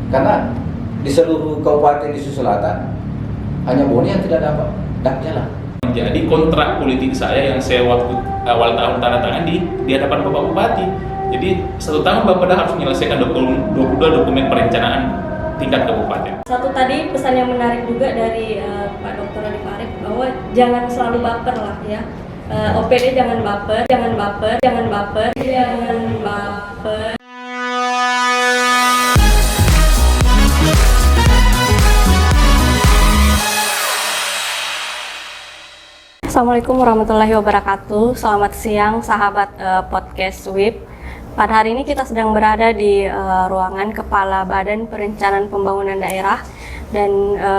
Karena di seluruh kabupaten di Sulawesi Selatan hanya Bone yang tidak dapat jalan. Jadi kontrak politik saya yang saya waktu awal tahun tanda tangan di hadapan Bapak Bupati. Jadi 1 tahun Bapak harus menyelesaikan 22 dokumen perencanaan tingkat kabupaten. Satu tadi pesan yang menarik juga dari Pak Dr. Ade Farid bahwa jangan selalu baper lah ya. OPD jangan baper, jangan baper, jangan baper, jangan baper. Assalamualaikum warahmatullahi wabarakatuh. Selamat siang sahabat podcast WIP. Pada hari ini kita sedang berada di ruangan Kepala Badan Perencanaan Pembangunan Daerah dan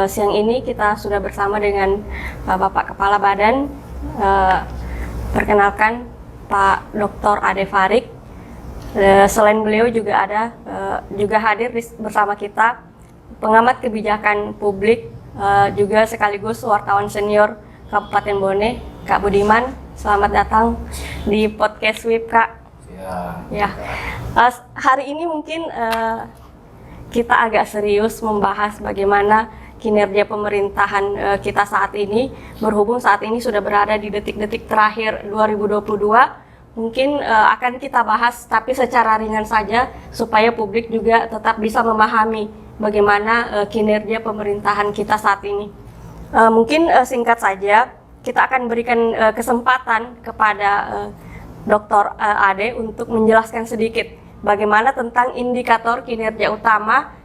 siang ini kita sudah bersama dengan Bapak Kepala Badan. Perkenalkan Pak Dr. Ade Farid. Selain beliau juga ada juga hadir bersama kita pengamat kebijakan publik juga sekaligus wartawan senior Kabupaten Bone, Kak Budiman. Selamat datang di podcast WIP, Kak. Ya. Hari ini mungkin kita agak serius membahas bagaimana kinerja pemerintahan kita saat ini, berhubung saat ini sudah berada di detik-detik terakhir 2022. Mungkin akan kita bahas tapi secara ringan saja supaya publik juga tetap bisa memahami bagaimana kinerja pemerintahan kita saat ini. Mungkin singkat saja kita akan berikan kesempatan kepada Dr. Ade untuk menjelaskan sedikit bagaimana tentang indikator kinerja utama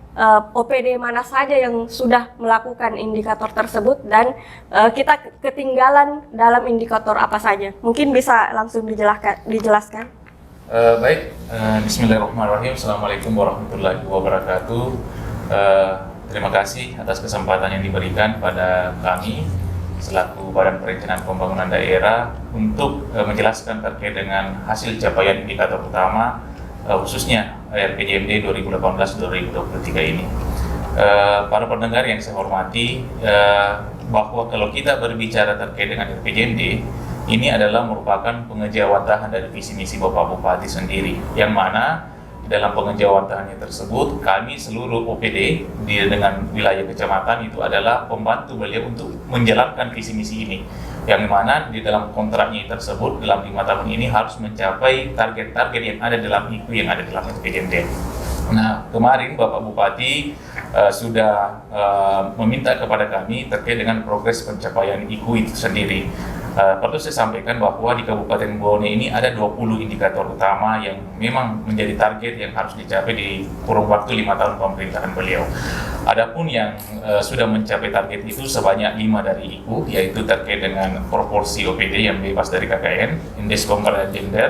OPD mana saja yang sudah melakukan indikator tersebut dan kita ketinggalan dalam indikator apa saja. Mungkin bisa langsung dijelaskan. Baik, Bismillahirrahmanirrahim. Assalamualaikum warahmatullahi wabarakatuh. Terima kasih atas kesempatan yang diberikan pada kami selaku Badan Perencanaan Pembangunan Daerah untuk menjelaskan terkait dengan hasil capaian indikator utama khususnya RPJMD 2018-2023 ini. Para pendengar yang saya hormati, bahwa kalau kita berbicara terkait dengan RPJMD, ini adalah merupakan pengejawantahan dari visi misi Bapak Bupati sendiri, yang mana dalam pengejawantahannya tersebut kami seluruh OPD dengan wilayah kecamatan itu adalah pembantu beliau untuk menjalankan visi misi ini, yang mana di dalam kontraknya tersebut dalam 5 tahun ini harus mencapai target-target yang ada dalam IKU yang ada dalam RPJMD. Nah, kemarin Bapak Bupati sudah meminta kepada kami terkait dengan progres pencapaian IKU itu sendiri. Perlu saya sampaikan bahwa di Kabupaten Bone ini ada 20 indikator utama yang memang menjadi target yang harus dicapai di kurun waktu 5 tahun pemerintahan beliau. Adapun yang sudah mencapai target itu sebanyak 5 dari IKU, yaitu terkait dengan proporsi OPD yang bebas dari KKN, indeks pemberdayaan gender,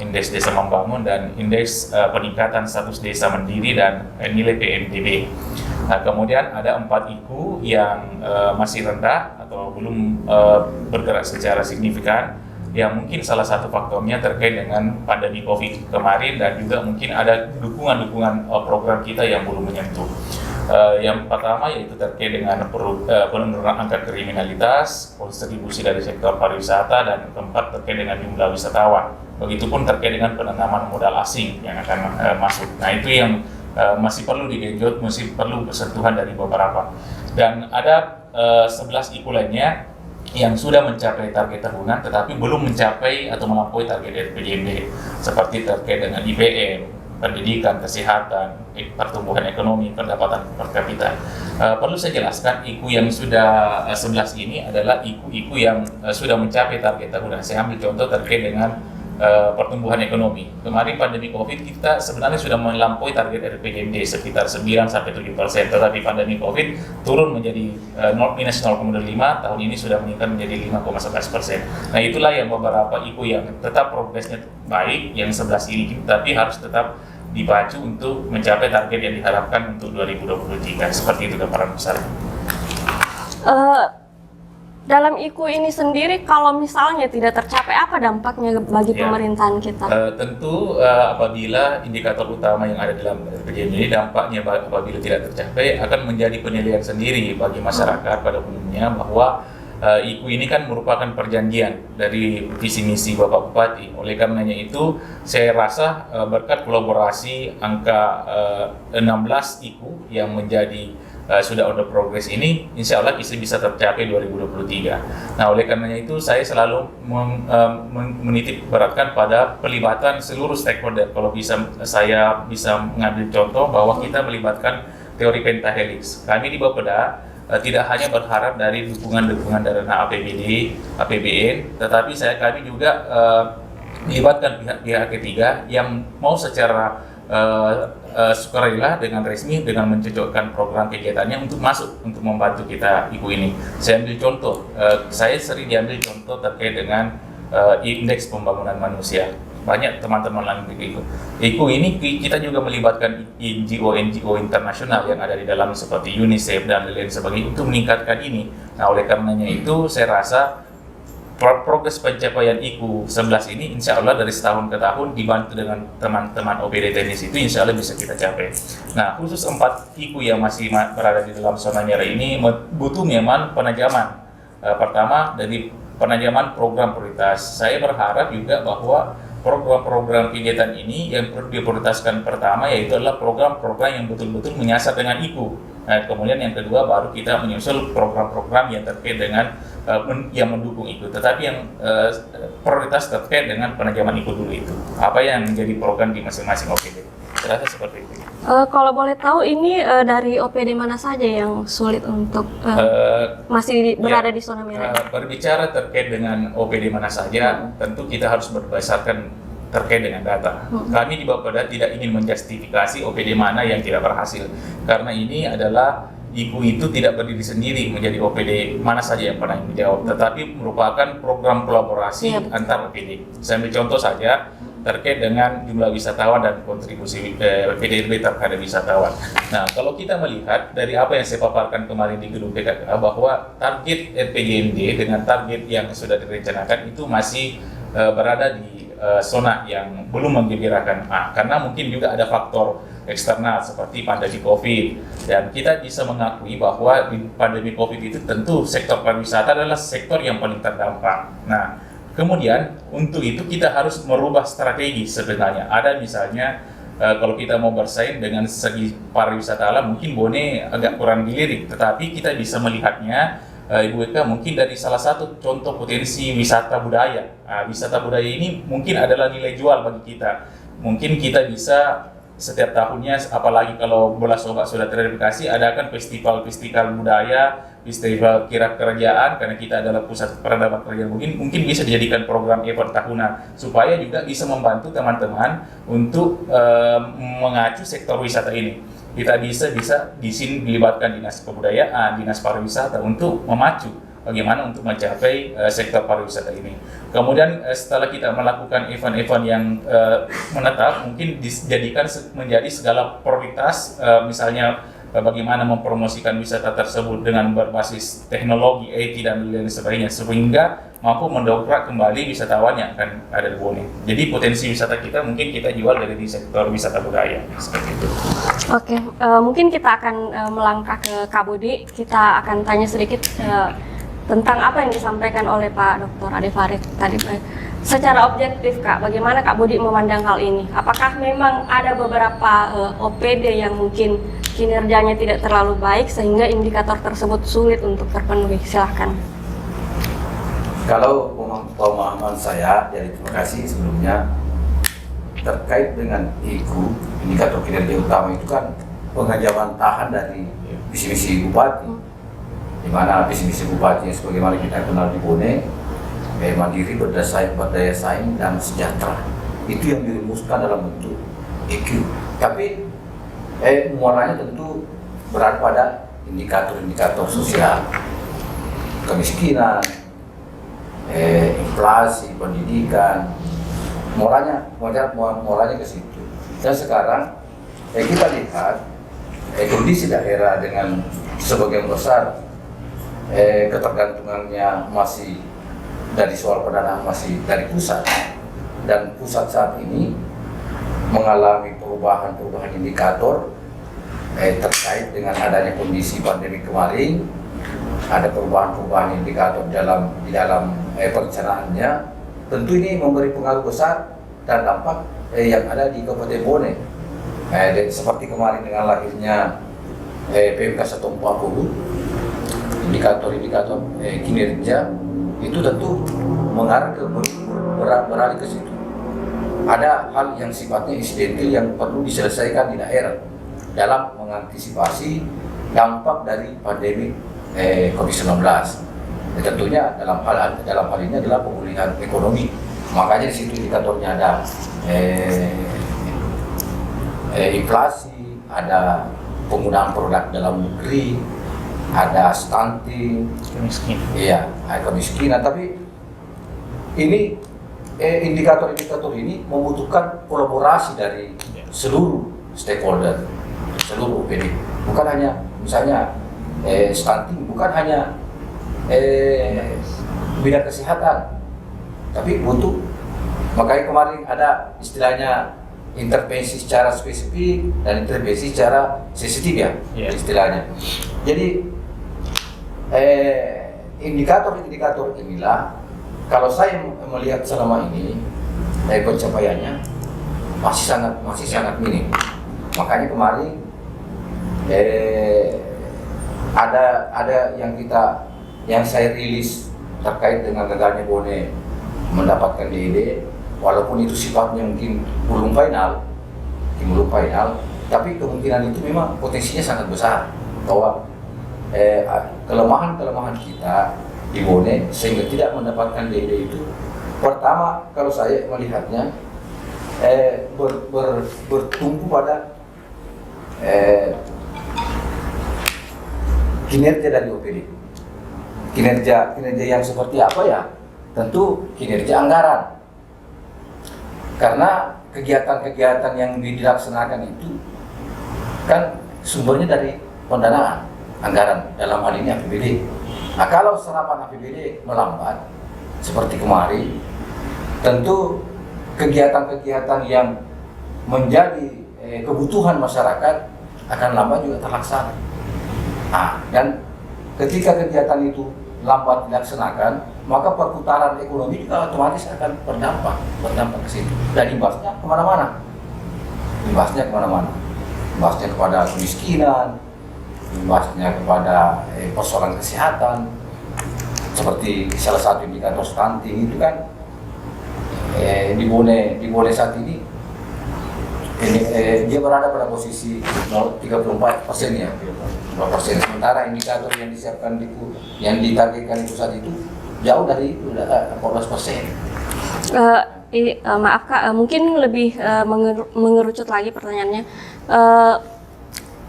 indeks desa membangun, dan indeks peningkatan status desa mandiri dan nilai PNBP. Nah, kemudian ada 4 IKU yang masih rendah atau belum bergerak secara signifikan, yang mungkin salah satu faktornya terkait dengan pandemi COVID kemarin dan juga mungkin ada dukungan-dukungan program kita yang belum menyentuh. Yang pertama yaitu terkait dengan penurunan angka kriminalitas, kontribusi dari sektor pariwisata, dan keempat terkait dengan jumlah wisatawan. Begitupun terkait dengan penanaman modal asing yang akan masuk. Nah, itu yang masih perlu digenjot, masih perlu bersentuhan dari beberapa. Dan ada 11 IKU lainnya yang sudah mencapai target tahunan tetapi belum mencapai atau melampaui target RPJMD, seperti terkait dengan IPM, pendidikan, kesehatan, pertumbuhan ekonomi, pendapatan per kapita. Perlu saya jelaskan, IKU yang sudah 11 ini adalah IKU yang sudah mencapai target tahunan. Saya ambil contoh terkait dengan pertumbuhan ekonomi. Kemarin pandemi COVID kita sebenarnya sudah melampaui target RPJMD sekitar 9-7%, tetapi pandemi COVID turun menjadi minus 0,5, tahun ini sudah meningkat menjadi 5,11%. Nah, itulah yang beberapa IKU yang tetap progresnya baik, yang 11 ini, tapi harus tetap dipacu untuk mencapai target yang diharapkan untuk 2023. Seperti itu gambaran besar. Dalam IKU ini sendiri, kalau misalnya tidak tercapai, apa dampaknya bagi pemerintahan kita? Tentu apabila indikator utama yang ada dalam RPJMD ini, dampaknya apabila tidak tercapai akan menjadi penilaian sendiri bagi masyarakat pada umumnya bahwa IKU ini kan merupakan perjanjian dari visi misi Bapak Bupati. Oleh karenanya itu, saya rasa berkat kolaborasi angka 16 IKU yang menjadi sudah on the progress ini, insya Allah bisa tercapai 2023. Nah, oleh karenanya itu saya selalu menitik beratkan pada pelibatan seluruh stakeholder. Kalau saya bisa mengambil contoh bahwa kita melibatkan teori pentahelix. Kami di Bapeda tidak hanya berharap dari dukungan dari APBD, APBN, tetapi kami juga melibatkan pihak-pihak ketiga yang mau secara sukarela dengan resmi dengan mencocokkan program kegiatannya untuk masuk untuk membantu kita IKU ini. Saya ambil contoh, saya sering diambil contoh terkait dengan indeks pembangunan manusia. Banyak teman-teman lain begitu. IKU ini kita juga melibatkan NGO internasional yang ada di dalam seperti UNICEF dan lain sebagainya untuk meningkatkan ini. Nah, oleh karenanya itu saya rasa progres pencapaian IKU 11 ini insya Allah dari setahun ke tahun dibantu dengan teman-teman OPD teknis itu insya Allah bisa kita capai. Nah, khusus 4 IKU yang masih berada di dalam zona merah ini butuh memang penajaman. Pertama dari penajaman program prioritas. Saya berharap juga bahwa program-program kegiatan ini yang perlu diprioritaskan pertama yaitu adalah program-program yang betul-betul menyasar dengan IKU. Nah, kemudian yang kedua baru kita menyusul program-program yang terkait dengan yang mendukung itu. Tetapi yang prioritas terkait dengan penajaman IKU dulu itu. Apa yang menjadi program di masing-masing OPD? Saya rasa seperti itu. Kalau boleh tahu ini dari OPD mana saja yang sulit untuk masih berada di zona merah? Berbicara terkait dengan OPD mana saja, tentu kita harus berdasarkan terkait dengan data. Kami di Bapeda tidak ingin menjustifikasi OPD mana yang tidak berhasil, karena ini adalah IKU itu tidak berdiri sendiri menjadi OPD mana saja yang pernah menjawab, tetapi merupakan program kolaborasi antar OPD. Saya ambil contoh saja terkait dengan jumlah wisatawan dan kontribusi PDRB terhadap wisatawan. Nah, kalau kita melihat dari apa yang saya paparkan kemarin di gedung PKK bahwa target RPJMD dengan target yang sudah direncanakan itu masih berada di zona yang belum menggembirakan, karena mungkin juga ada faktor eksternal seperti pandemi COVID, dan kita bisa mengakui bahwa di pandemi COVID itu tentu sektor pariwisata adalah sektor yang paling terdampak. Nah, kemudian untuk itu kita harus merubah strategi sebenarnya. Ada misalnya kalau kita mau bersaing dengan segi pariwisata alam mungkin Bone agak kurang dilirik, tetapi kita bisa melihatnya Ibu Eka mungkin dari salah satu contoh potensi wisata budaya. Wisata budaya ini mungkin adalah nilai jual bagi kita. Mungkin kita bisa setiap tahunnya, apalagi kalau bola sobat sudah terverifikasi, adakan festival-festival budaya, festival kirap kerajaan, karena kita adalah pusat peradaban kerajaan. Mungkin bisa dijadikan program event tahunan supaya juga bisa membantu teman-teman untuk mengacu sektor wisata ini. Kita bisa di sini dilibatkan dinas kebudayaan, dinas pariwisata untuk memacu bagaimana untuk mencapai sektor pariwisata ini. Kemudian setelah kita melakukan event-event yang menetap, mungkin dijadikan menjadi segala prioritas, misalnya bagaimana mempromosikan wisata tersebut dengan berbasis teknologi, IT dan lain sebagainya, sehingga mampu mendongkrak kembali wisatawan yang akan ada di Bone. Jadi potensi wisata kita mungkin kita jual dari di sektor wisata budaya, seperti itu. Oke, mungkin kita akan melangkah ke Kak Budi. Kita akan tanya sedikit tentang apa yang disampaikan oleh Pak Dr. Ade Farid tadi. Secara objektif Kak, bagaimana Kak Budi memandang hal ini? Apakah memang ada beberapa OPD yang mungkin kinerjanya tidak terlalu baik sehingga indikator tersebut sulit untuk terpenuhi? Silahkan. Kalau pemahaman saya, jadi terima kasih sebelumnya, terkait dengan IKU, indikator kinerja utama itu kan pengajaran tahan dari visi misi bupati, di mana visi misi bupati sebagaimana kita kenal di Bone, mandiri, berdaya saing dan sejahtera. Itu yang dirumuskan dalam bentuk IKU. Tapi muaranya tentu berat pada indikator-indikator sosial, kemiskinan, inflasi, pendidikan, moralnya ke situ. Dan sekarang kita lihat kondisi daerah dengan sebagian besar ketergantungannya masih dari soal pendanaan masih dari pusat, dan pusat saat ini mengalami perubahan indikator terkait dengan adanya kondisi pandemi kemarin, ada perubahan-perubahan indikator di dalam perencanaannya, tentu ini memberi pengaruh besar dan dampak yang ada di Kabupaten Bone. Seperti kemarin dengan lahirnya PMK 140, indikator-indikator kinerja itu tentu mengarah ke beralih ke situ. Ada hal yang sifatnya insidental yang perlu diselesaikan di daerah dalam mengantisipasi dampak dari pandemi COVID-19. Tentunya dalam hal ini adalah pemulihan ekonomi. Makanya di situ indikatornya ada inflasi, ada penggunaan produk dalam negeri, ada stunting, iya, ada kemiskinan. Tapi ini indikator-indikator ini membutuhkan kolaborasi dari seluruh stakeholder, seluruh OPD. Bukan hanya misalnya stunting, bukan hanya bidang kesehatan, tapi butuh. Makanya kemarin ada istilahnya intervensi secara spesifik dan intervensi secara sensitif ya, istilahnya. Jadi indikator-indikator inilah kalau saya melihat selama ini pencapaiannya masih sangat minim. Makanya kemarin ada yang saya rilis terkait dengan gagalnya Bone mendapatkan DED, walaupun itu sifatnya mungkin belum final, tapi kemungkinan itu memang potensinya sangat besar bahwa kelemahan kita di Bone sehingga tidak mendapatkan DED itu, pertama kalau saya melihatnya bertumpu pada kinerja dari OPD. Kinerja yang seperti apa ya? Tentu kinerja anggaran. Karena kegiatan-kegiatan yang dilaksanakan itu kan sumbernya dari pendanaan anggaran, dalam hal ini APBD. Nah, kalau serapan APBD melambat seperti kemarin, tentu kegiatan-kegiatan yang menjadi kebutuhan masyarakat akan lambat juga terlaksana. Nah, dan ketika kegiatan itu lambat dilaksanakan, maka perputaran ekonomi juga otomatis akan berdampak ke situ. Dan imbasnya kemana-mana. Imbasnya kepada kemiskinan, imbasnya kepada persoalan kesehatan. Seperti salah satu indikator stunting itu kan di Bone saat ini dia berada pada posisi 34% ya, 2%. Sementara indikator yang disiapkan yang ditargetkan itu saat itu jauh dari 14%. Maaf Kak, mungkin lebih mengerucut lagi pertanyaannya.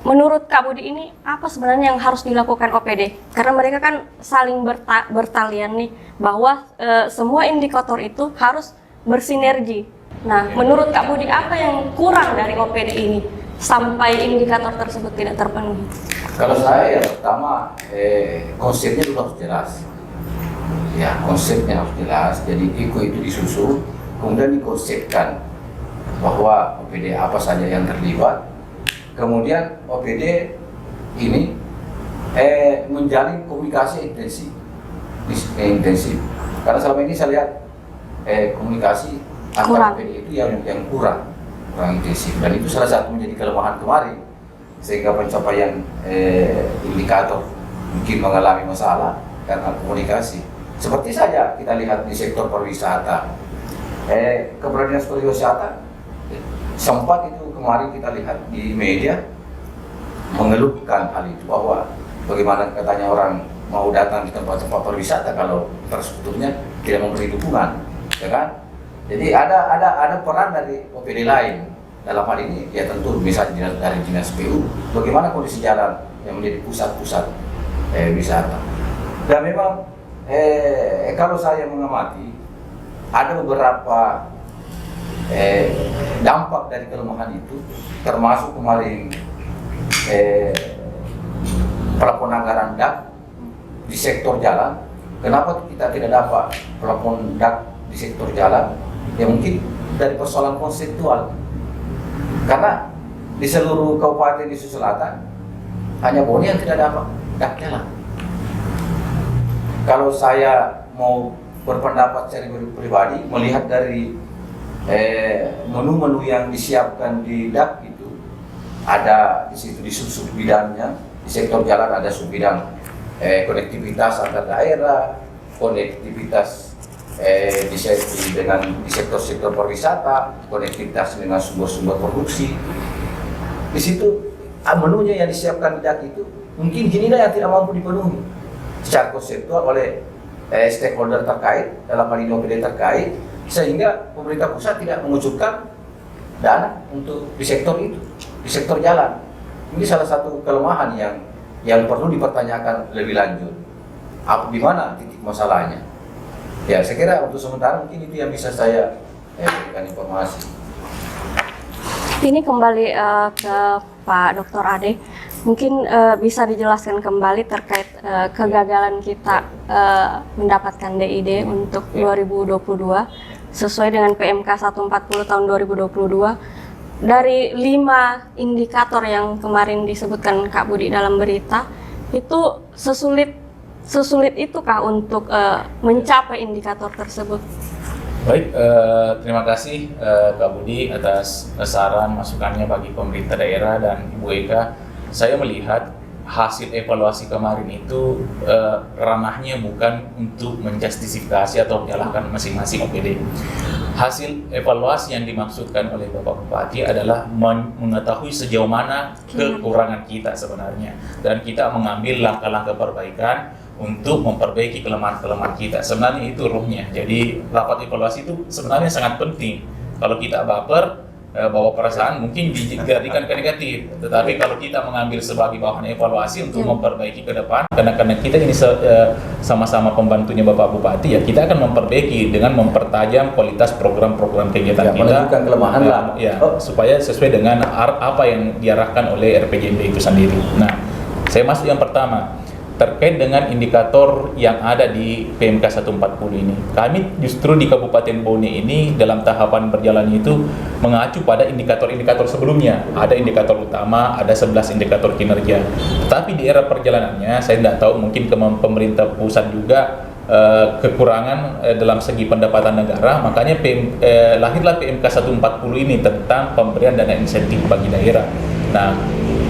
Menurut Kak Budi ini apa sebenarnya yang harus dilakukan OPD? Karena mereka kan saling bertalian nih bahwa semua indikator itu harus bersinergi. Nah, menurut Kak Budi apa yang kurang dari OPD ini sampai indikator tersebut tidak terpenuhi? Kalau saya yang pertama konsepnya dulu harus jelas. Ya, konsepnya harus jelas. Jadi IKO itu disusun, kemudian dikonsepkan bahwa OPD apa saja yang terlibat. Kemudian OPD ini menjalin komunikasi intensif. Karena selama ini saya lihat komunikasi antar OPD itu yang kurang intensif, dan itu salah satu menjadi kelemahan kemarin sehingga pencapaian indikator mungkin mengalami masalah karena komunikasi. Seperti saja kita lihat di sektor pariwisata, Kementerian Dinas Pariwisata sempat itu kemarin kita lihat di media mengeluhkan hal itu, bahwa bagaimana katanya orang mau datang di tempat-tempat pariwisata kalau infrastrukturnya tidak memberi dukungan, ya kan? Jadi ada peran dari OPD lain dalam hal ini, ya tentu misalnya dari Dinas PU, bagaimana kondisi jalan yang menjadi pusat-pusat wisata. Dan memang kalau saya mengamati ada beberapa dampak dari kelemahan itu, termasuk kemarin plafon anggaran DAK di sektor jalan. Kenapa kita tidak dapat plafon DAK di sektor jalan? Ya mungkin dari persoalan konseptual, karena di seluruh kabupaten di Sulawesi Selatan hanya Bone yang tidak dapat DAK jalan. Kalau saya mau berpendapat secara pribadi, melihat dari menu-menu yang disiapkan di DAP itu, ada di situ di sub bidangnya. Di sektor jalan ada sub bidang konektivitas antar daerah, konektivitas di sektor-sektor pariwisata, konektivitas dengan sumber-sumber produksi. Di situ menunya yang disiapkan di DAP itu mungkin inilah yang tidak mampu dipenuhi secara konseptual oleh stakeholder terkait, dalam hal ini OPD terkait, sehingga pemerintah pusat tidak mengucurkan dana untuk di sektor itu, di sektor jalan. Ini salah satu kelemahan yang perlu dipertanyakan lebih lanjut. Di mana titik masalahnya? Ya, saya kira untuk sementara mungkin itu yang bisa saya berikan informasi. Ini kembali ke Pak Dr. Ade. Mungkin bisa dijelaskan kembali terkait kegagalan kita mendapatkan DID untuk 2022 sesuai dengan PMK 140 tahun 2022. Dari 5 indikator yang kemarin disebutkan Kak Budi dalam berita, itu sesulit itukah untuk mencapai indikator tersebut? Baik, terima kasih Kak Budi atas saran masukannya bagi pemerintah daerah dan Ibu Eka. Saya melihat hasil evaluasi kemarin itu ranahnya bukan untuk menjustifikasi atau menyalahkan masing-masing OPD. Hasil evaluasi yang dimaksudkan oleh Bapak Bupati adalah mengetahui sejauh mana kekurangan kita sebenarnya, dan kita mengambil langkah-langkah perbaikan untuk memperbaiki kelemahan-kelemahan kita. Sebenarnya itu ruhnya. Jadi rapat evaluasi itu sebenarnya sangat penting. Kalau kita baper, bawa perasaan mungkin dijadikan ke negatif. Tetapi kalau kita mengambil sebagai bahan evaluasi untuk memperbaiki ke depan, karena kita ini sama-sama pembantunya Bapak Bupati, ya kita akan memperbaiki dengan mempertajam kualitas program-program kegiatan kita. Menunjukkan kelemahan lah. Ya, supaya sesuai dengan apa yang diarahkan oleh RPJMD itu sendiri. Nah, saya masuk yang pertama. Terkait dengan indikator yang ada di PMK 140 ini, kami justru di Kabupaten Bone ini dalam tahapan berjalan itu mengacu pada indikator-indikator sebelumnya. Ada indikator utama, ada 11 indikator kinerja. Tetapi di era perjalanannya, saya tidak tahu, mungkin pemerintah pusat juga kekurangan dalam segi pendapatan negara, makanya lahirlah PMK 140 ini tentang pemberian dana insentif bagi daerah. Nah,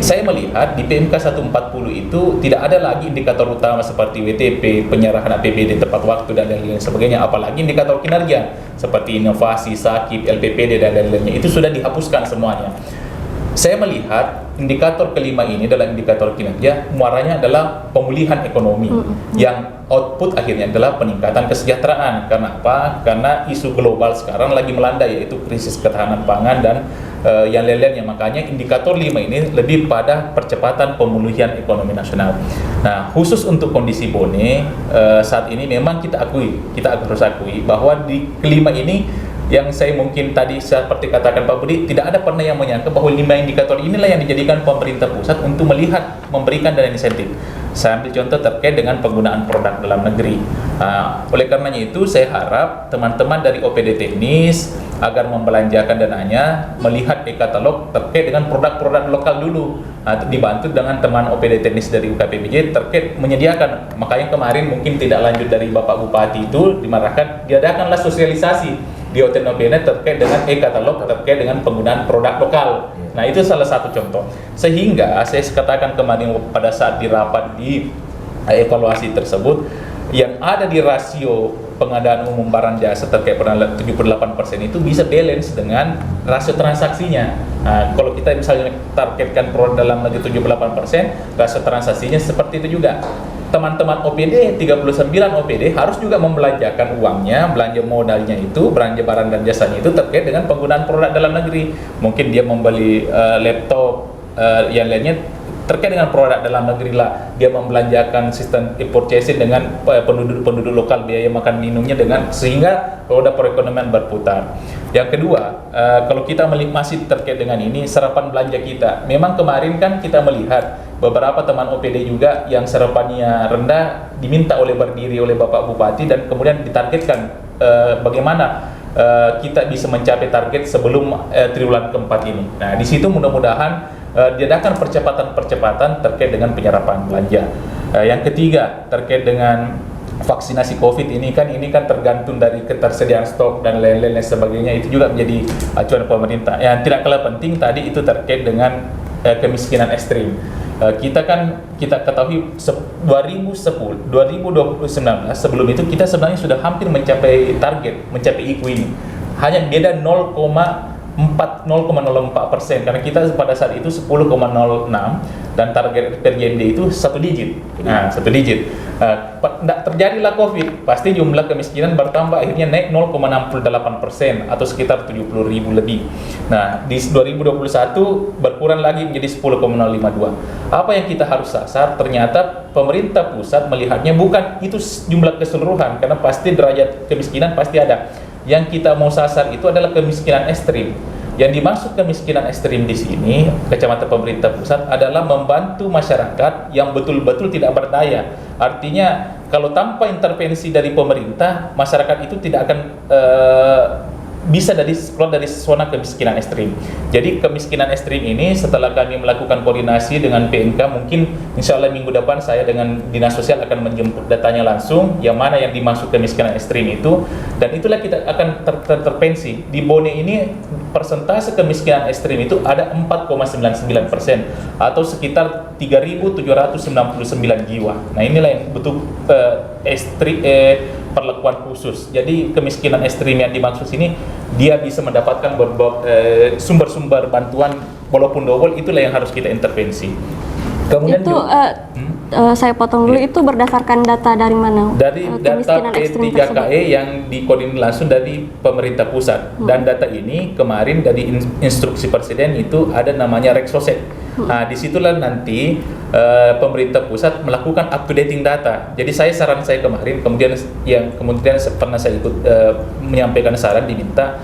saya melihat di PMK 140 itu tidak ada lagi indikator utama seperti WTP, penyerahan APBD tepat waktu dan lain-lain sebagainya, apalagi indikator kinerja seperti inovasi, SAKIP, LPPD dan lain-lainnya itu sudah dihapuskan semuanya. Saya melihat indikator kelima ini dalam indikator kinerja muaranya adalah pemulihan ekonomi yang output akhirnya adalah peningkatan kesejahteraan. Karena apa? Karena isu global sekarang lagi melanda, yaitu krisis ketahanan pangan dan yang lain-lainnya. Makanya indikator 5 ini lebih pada percepatan pemulihan ekonomi nasional. Nah, khusus untuk kondisi Bone saat ini memang kita harus akui bahwa di kelima ini yang saya mungkin tadi seperti katakan Pak Budi, tidak ada pernah yang menyangka bahwa 5 indikator inilah yang dijadikan pemerintah pusat untuk melihat memberikan dana insentif. Saya ambil contoh terkait dengan penggunaan produk dalam negeri. Oleh karenanya itu saya harap teman-teman dari OPD teknis agar membelanjakan dananya melihat e-katalog terkait dengan produk-produk lokal dulu. Dibantu dengan teman OPD teknis dari UKPBJ terkait menyediakan. Makanya kemarin mungkin tidak lanjut dari Bapak Bupati itu dimarahkan, diadakanlah sosialisasi di Hotel Nobena terkait dengan e-katalog terkait dengan penggunaan produk lokal. Nah, itu salah satu contoh. Sehingga saya katakan kemarin pada saat di rapat di evaluasi tersebut, yang ada di rasio pengadaan umum barang jasa terkait dengan 78% itu bisa balance dengan rasio transaksinya. Nah, kalau kita misalnya targetkan produk dalam negeri 78%, rasio transaksinya seperti itu juga. Teman-teman OPD, 39 OPD harus juga membelanjakan uangnya, belanja modalnya itu, belanja barang dan jasanya itu terkait dengan penggunaan produk dalam negeri. Mungkin dia membeli laptop, yang lainnya terkait dengan produk dalam negeri lah. Dia membelanjakan sistem e-purchasing dengan penduduk lokal, biaya makan minumnya dengan, sehingga roda perekonomian berputar. Yang kedua, kalau kita masih terkait dengan ini, serapan belanja kita. Memang kemarin kan kita melihat beberapa teman OPD juga yang serapannya rendah diminta berdiri oleh Bapak Bupati dan kemudian ditargetkan bagaimana kita bisa mencapai target sebelum triwulan keempat ini. Nah, di situ mudah-mudahan diadakan percepatan-percepatan terkait dengan penyerapan belanja. Yang ketiga, terkait dengan vaksinasi COVID ini kan tergantung dari ketersediaan stok dan lain-lain sebagainya, itu juga menjadi acuan pemerintah. Yang tidak kalah penting tadi itu terkait dengan kemiskinan ekstrim. Kita ketahui 2019 sebelum itu kita sebenarnya sudah hampir mencapai IKU ini. Hanya beda 0,04% karena kita pada saat itu 10,06 dan target PRJMD itu satu digit. Nah, satu digit. Terjadilah COVID, pasti jumlah kemiskinan bertambah, akhirnya naik 0,68% atau sekitar 70.000 lebih. Nah, di 2021 berkurang lagi menjadi 10,052. Apa yang kita harus sasar? Ternyata pemerintah pusat melihatnya bukan itu jumlah keseluruhan, karena pasti derajat kemiskinan pasti ada. Yang kita mau sasar itu adalah kemiskinan ekstrim. Yang dimaksud kemiskinan ekstrim di sini, kacamata pemerintah pusat, adalah membantu masyarakat yang betul-betul tidak berdaya. Artinya, kalau tanpa intervensi dari pemerintah, masyarakat itu tidak akan bisa keluar dari zona kemiskinan ekstrim. Jadi kemiskinan ekstrim ini setelah kami melakukan koordinasi dengan PNK, mungkin insya Allah minggu depan saya dengan Dinas Sosial akan menjemput datanya langsung, yang mana yang dimaksud kemiskinan ekstrim itu, dan itulah kita akan terpensi. Di Bone ini persentase kemiskinan ekstrim itu ada 4,99% atau sekitar 3.799 jiwa. Nah inilah yang betul perlakuan khusus. Jadi kemiskinan ekstrim yang dimaksud sini dia bisa mendapatkan sumber-sumber bantuan walaupun double, itulah yang harus kita intervensi. Kemudian itu saya potong dulu, itu berdasarkan data dari mana? Dari data P3KE yang dikoordinir langsung dari pemerintah pusat. Dan data ini kemarin dari instruksi presiden itu ada namanya Reksoset. Nah, disitulah nanti pemerintah pusat melakukan up-to-dating data. Jadi saran saya kemarin, kemudian pernah saya ikut menyampaikan saran, diminta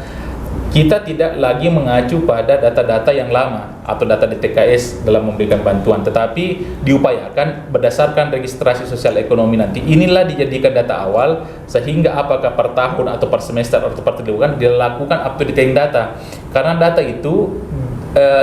kita tidak lagi mengacu pada data-data yang lama atau data DTKS dalam memberikan bantuan, tetapi diupayakan berdasarkan registrasi sosial ekonomi nanti. Inilah dijadikan data awal, sehingga apakah per tahun atau per semester atau per triwulan dilakukan up-to-dating data. Karena data itu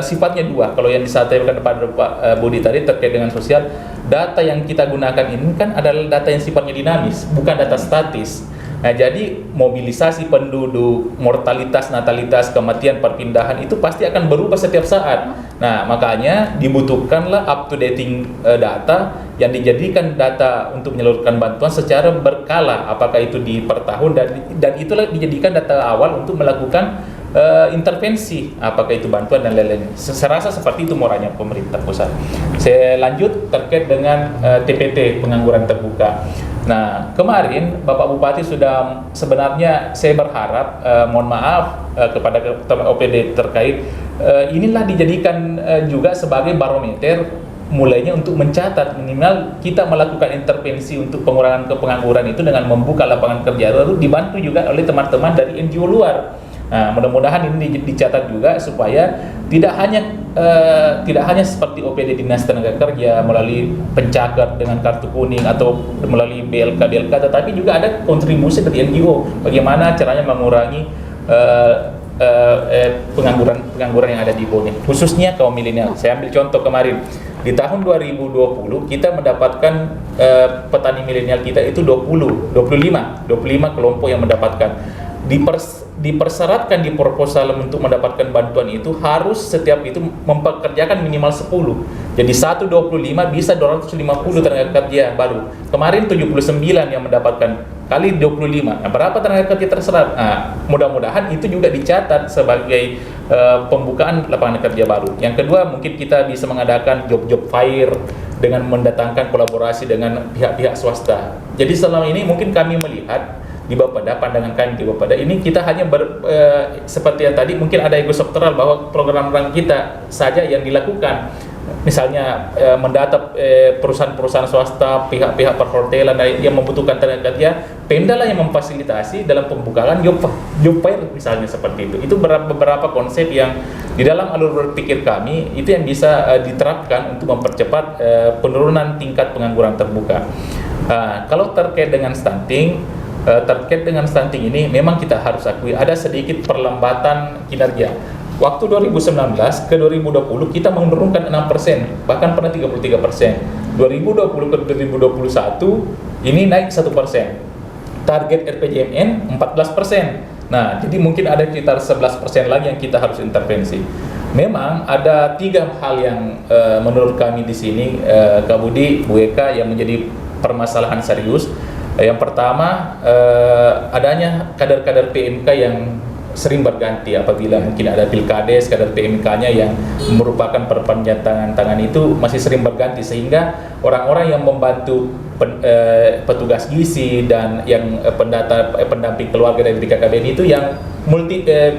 sifatnya dua. Kalau yang disampaikan kepada Pak Budi tadi terkait dengan sosial, data yang kita gunakan ini kan adalah data yang sifatnya dinamis, bukan data statis. Nah, jadi mobilisasi penduduk, mortalitas, natalitas, kematian, perpindahan itu pasti akan berubah setiap saat. Nah, makanya dibutuhkanlah up-to-dating data yang dijadikan data untuk menyalurkan bantuan secara berkala, apakah itu di per tahun, dan itulah dijadikan data awal untuk melakukan intervensi, apakah itu bantuan dan lain-lain. Saya rasa seperti itu moralnya pemerintah pusat. Saya lanjut terkait dengan TPT, pengangguran terbuka. Nah, kemarin Bapak Bupati sudah, sebenarnya saya berharap, mohon maaf kepada OPD terkait, inilah dijadikan juga sebagai barometer mulainya untuk mencatat, minimal kita melakukan intervensi untuk pengurangan pengangguran itu dengan membuka lapangan kerja, lalu dibantu juga oleh teman-teman dari NGO luar. Nah, mudah-mudahan ini dicatat juga supaya tidak hanya seperti OPD Dinas Tenaga Kerja melalui pencatat dengan kartu kuning atau melalui BLK, tetapi juga ada kontribusi dari NGO bagaimana caranya mengurangi pengangguran yang ada di Bone, khususnya kaum milenial. Saya ambil contoh kemarin di tahun 2020 kita mendapatkan petani milenial kita itu 25 kelompok yang mendapatkan. Dipersyaratkan di proposal untuk mendapatkan bantuan itu harus setiap itu mempekerjakan minimal 10. Jadi 125 bisa 250 tenaga kerja baru. Kemarin 79 yang mendapatkan, kali 25. Nah, berapa tenaga kerja terserap? Nah, mudah-mudahan itu juga dicatat sebagai pembukaan lapangan kerja baru. Yang kedua, mungkin kita bisa mengadakan job fair dengan mendatangkan kolaborasi dengan pihak-pihak swasta. Jadi selama ini mungkin kami melihat di Bapeda, pandangan kami di Bapeda ini kita hanya seperti yang tadi mungkin ada ego sektoral bahwa program-program kita saja yang dilakukan, misalnya mendata perusahaan-perusahaan swasta, pihak-pihak perhotelan yang membutuhkan tenaga kerja, Pemda lah yang memfasilitasi dalam pembukaan job fair misalnya, seperti itu beberapa konsep yang di dalam alur berpikir kami itu yang bisa diterapkan untuk mempercepat penurunan tingkat pengangguran terbuka. Kalau terkait dengan stunting, ini memang kita harus akui ada sedikit perlambatan kinerja. Waktu 2019 ke 2020 kita menurunkan 6%, bahkan pernah 33%. 2020 ke 2021 ini naik 1%. Target RPJMN 14%. Nah, jadi mungkin ada sekitar 11% lagi yang kita harus intervensi. Memang ada 3 hal yang menurut kami di sini, Kak Budi, Bu Eka, yang menjadi permasalahan serius. Yang pertama, adanya kader-kader PMK yang sering berganti apabila mungkin ada pilkades, kader PMK-nya yang merupakan perpanjangan tangan itu masih sering berganti, sehingga orang-orang yang membantu petugas gizi dan yang pendamping keluarga dari BKKBN itu yang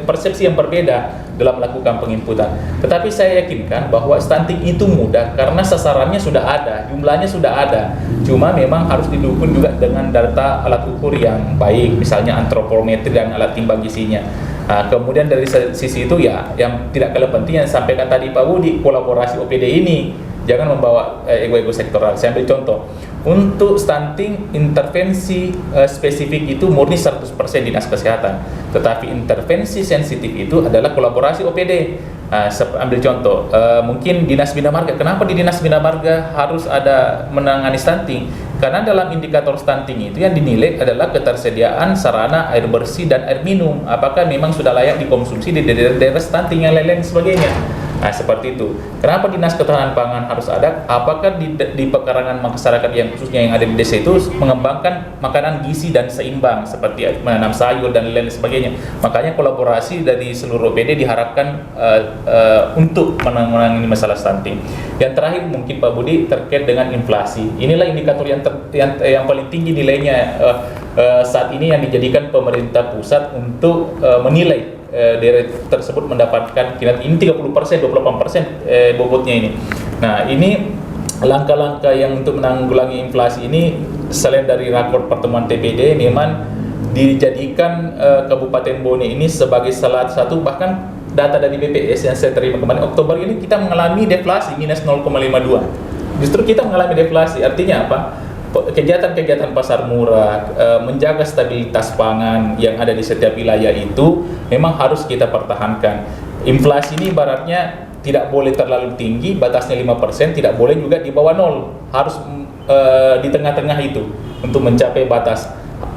persepsi yang berbeda dalam melakukan penginputan. Tetapi saya yakinkan bahwa stunting itu mudah karena sasarannya sudah ada, jumlahnya sudah ada. Cuma memang harus didukung juga dengan data alat ukur yang baik, misalnya antropometri dan alat timbang gizinya. Kemudian dari sisi itu ya, yang tidak kalah penting yang disampaikan tadi Pak Budi, kolaborasi OPD ini jangan membawa ego-ego sektoral. Saya ambil contoh, untuk stunting intervensi spesifik itu murni 100% dinas kesehatan, tetapi intervensi sensitif itu adalah kolaborasi OPD. Ambil contoh, mungkin Dinas Bina Marga. Kenapa di Dinas Bina Marga harus ada menangani stunting? Karena dalam indikator stunting itu yang dinilai adalah ketersediaan sarana air bersih dan air minum. Apakah memang sudah layak dikonsumsi di daerah stunting yang lain-lain sebagainya. Nah, seperti itu. Kenapa Dinas Ketahanan Pangan harus ada? Apakah di pekarangan masyarakat yang khususnya yang ada di desa itu mengembangkan makanan gizi dan seimbang seperti menanam sayur dan lain sebagainya. Makanya kolaborasi dari seluruh OPD diharapkan untuk menangani masalah stunting. Yang terakhir mungkin Pak Budi terkait dengan inflasi. Inilah indikator yang paling tinggi nilainya saat ini yang dijadikan pemerintah pusat untuk menilai daerah tersebut mendapatkan kinerja ini 30%, 28% bobotnya ini. Nah, ini langkah-langkah yang untuk menanggulangi inflasi ini selain dari rakor pertemuan TPD memang dijadikan Kabupaten Bone ini sebagai salah satu, bahkan data dari BPS yang saya terima kemarin Oktober ini kita mengalami deflasi minus 0,52. Justru kita mengalami deflasi, artinya apa? Kegiatan-kegiatan pasar murah, menjaga stabilitas pangan yang ada di setiap wilayah itu memang harus kita pertahankan. Inflasi ini ibaratnya tidak boleh terlalu tinggi, batasnya 5%, tidak boleh juga di bawah 0, harus di tengah-tengah itu untuk mencapai batas.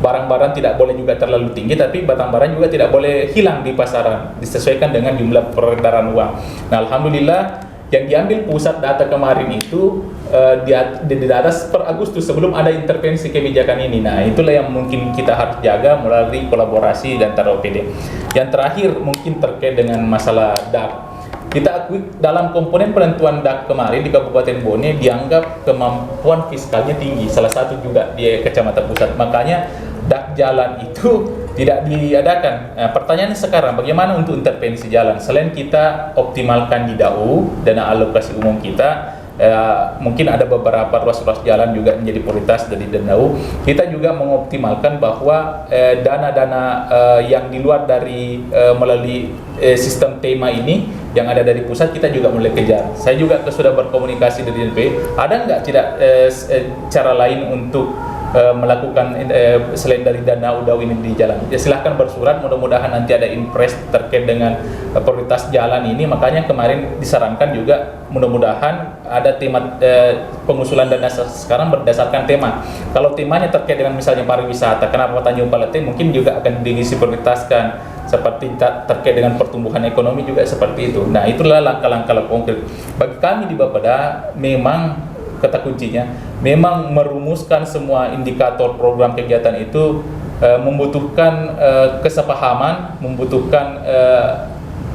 Barang-barang tidak boleh juga terlalu tinggi, tapi barang-barang juga tidak boleh hilang di pasaran, disesuaikan dengan jumlah peredaran uang. Nah, alhamdulillah yang diambil pusat data kemarin itu di data per Agustus sebelum ada intervensi kebijakan ini. Nah, itulah yang mungkin kita harus jaga melalui kolaborasi antara OPD. Yang terakhir mungkin terkait dengan masalah DAK. Kita akui dalam komponen penentuan DAK kemarin di Kabupaten Bone dianggap kemampuan fiskalnya tinggi, salah satu juga di Kecamatan Pusat. Makanya DAK jalan itu tidak diadakan. Nah, pertanyaannya sekarang bagaimana untuk intervensi jalan? Selain kita optimalkan di DAU, dana alokasi umum kita, mungkin ada beberapa ruas-ruas jalan juga menjadi prioritas dari DAU. Kita juga mengoptimalkan bahwa dana-dana yang di luar dari melalui sistem tema ini yang ada dari pusat kita juga mulai kejar. Saya juga sudah berkomunikasi dengan DNP. Ada nggak cara lain untuk melakukan selain dari dana UDAU ini di jalan? Ya silahkan bersurat, mudah-mudahan nanti ada impres terkait dengan prioritas jalan ini. Makanya kemarin disarankan juga mudah-mudahan ada tema pengusulan dana sekarang berdasarkan tema. Kalau temanya terkait dengan misalnya pariwisata, kenapa Tanjung Balete mungkin juga akan diisi prioritaskan, seperti terkait dengan pertumbuhan ekonomi juga seperti itu. Nah, itulah langkah-langkah konkret. Bagi kami di Bapeda memang kata kuncinya memang merumuskan semua indikator program kegiatan itu membutuhkan kesepahaman, membutuhkan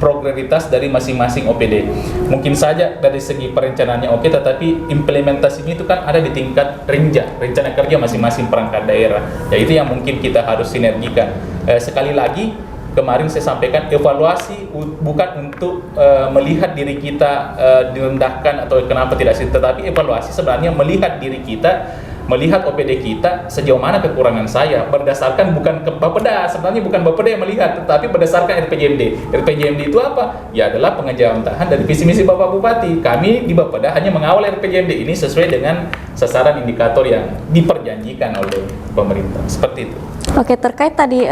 progresivitas dari masing-masing OPD. Mungkin saja dari segi perencanaannya oke, tetapi implementasinya itu kan ada di tingkat rencana kerja masing-masing perangkat daerah. Ya, itu yang mungkin kita harus sinergikan. Sekali lagi kemarin saya sampaikan, evaluasi bukan untuk melihat diri kita direndahkan atau kenapa tidak sih, tetapi evaluasi sebenarnya melihat diri kita, melihat OPD kita sejauh mana kekurangan saya, berdasarkan bukan ke Bapeda, sebenarnya bukan Bapeda yang melihat, tetapi berdasarkan RPJMD. RPJMD itu apa? Ya adalah pengejawantahan dari visi misi Bapak Bupati. Kami di Bapeda hanya mengawal RPJMD ini sesuai dengan sasaran indikator yang diperjanjikan oleh pemerintah. Seperti itu. Oke, terkait tadi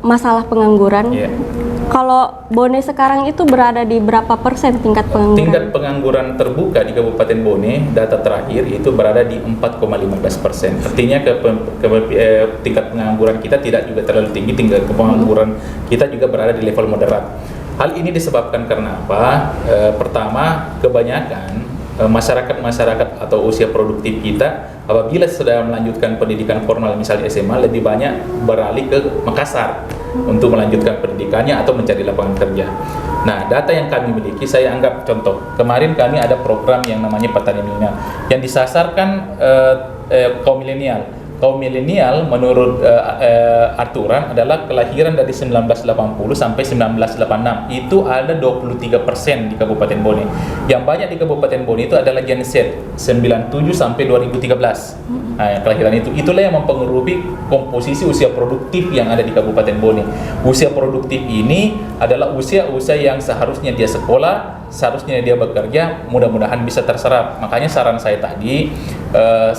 masalah pengangguran, Kalau Bone sekarang itu berada di berapa persen tingkat pengangguran? Tingkat pengangguran terbuka di Kabupaten Bone data terakhir itu berada di 4,15%. Artinya tingkat pengangguran kita tidak juga terlalu tinggi, tingkat pengangguran kita juga berada di level moderat. Hal ini disebabkan karena apa? Pertama, kebanyakan masyarakat atau usia produktif kita apabila sudah melanjutkan pendidikan formal misalnya SMA lebih banyak beralih ke Makassar untuk melanjutkan pendidikannya atau mencari lapangan kerja. Nah, data yang kami miliki saya anggap contoh. Kemarin kami ada program yang namanya Petani Milenial yang disasarkan kaum milenial. Kaum milenial menurut aturan adalah kelahiran dari 1980 sampai 1986. Itu ada 23% di Kabupaten Bone. Yang banyak di Kabupaten Bone itu adalah Gen Z 97 sampai 2013. Nah, kelahiran itulah yang mempengaruhi komposisi usia produktif yang ada di Kabupaten Bone. Usia produktif ini adalah usia-usia yang seharusnya dia sekolah, seharusnya dia bekerja, mudah-mudahan bisa terserap. Makanya saran saya tadi,